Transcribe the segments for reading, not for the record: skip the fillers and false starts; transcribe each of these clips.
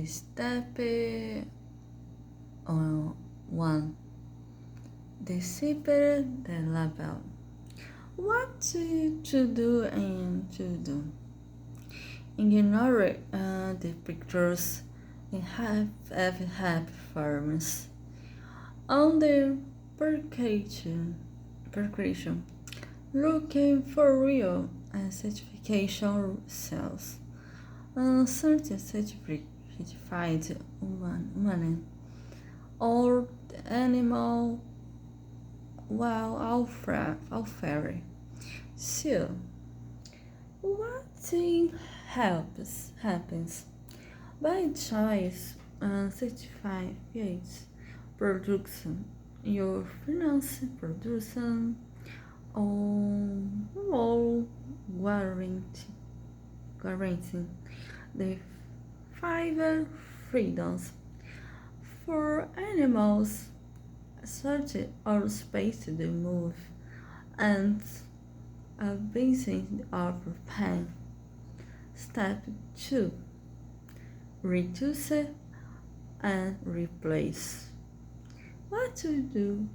Step 1. Decipher the label. What to do and to do. Ignore the pictures and have happy farmers. On the percussion, looking for real and certification cells. Certified human or animal welfare. So, what thing happens by choice and certified production, your finance production all guaranteeing the five freedoms for animals such or space to move and a basic of pain. Step 2. Reduce and replace. What to do?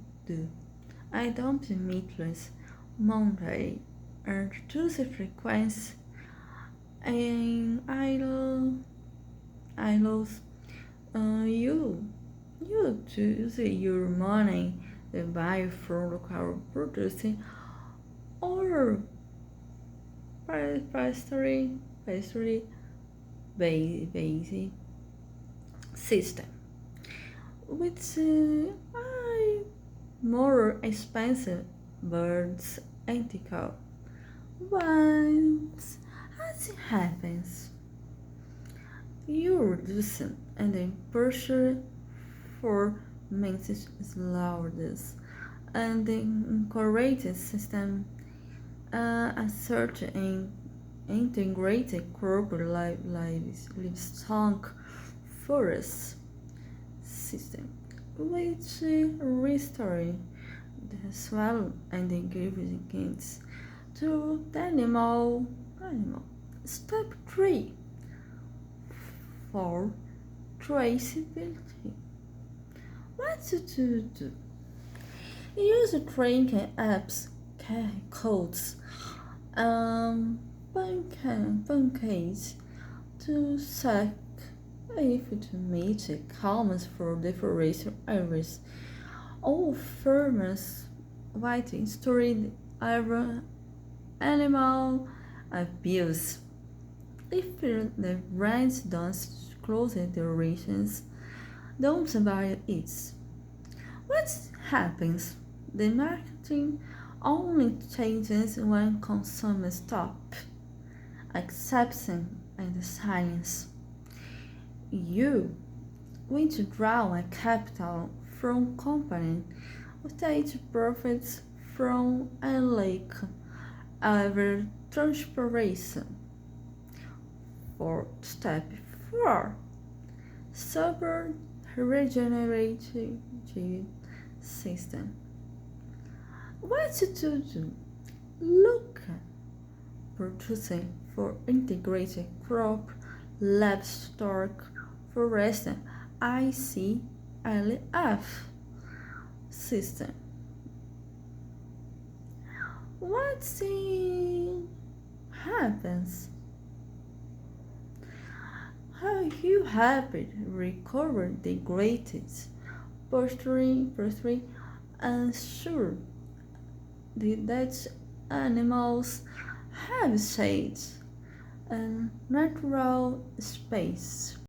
I don't meatless Monday and reduce frequency and idols. You choose your money to buy from local producing or pastry based system, which are more expensive but ethical. Once as it happens, you reduce and then pressure for message slaughters and the incorporated system a search and integrated crop livestock forest system, which restore the swallow and the ingredients to the animal. Step 3. For traceability. What to do? Use tracking apps, codes, pancakes to check if to meet commons for different areas. All farmers writing story animal abuse. If the brands don't close the rations, don't buy it. What happens? The marketing only changes when consumers stop accepting and silence. You withdraw a capital from company without profits from a lake over transparency. For step 4. Super regenerative system. What to do? Look producing for integrated crop livestock forest ICLF system. What happens? How you happy recover the greatest posturing and sure that animals have shades and natural space.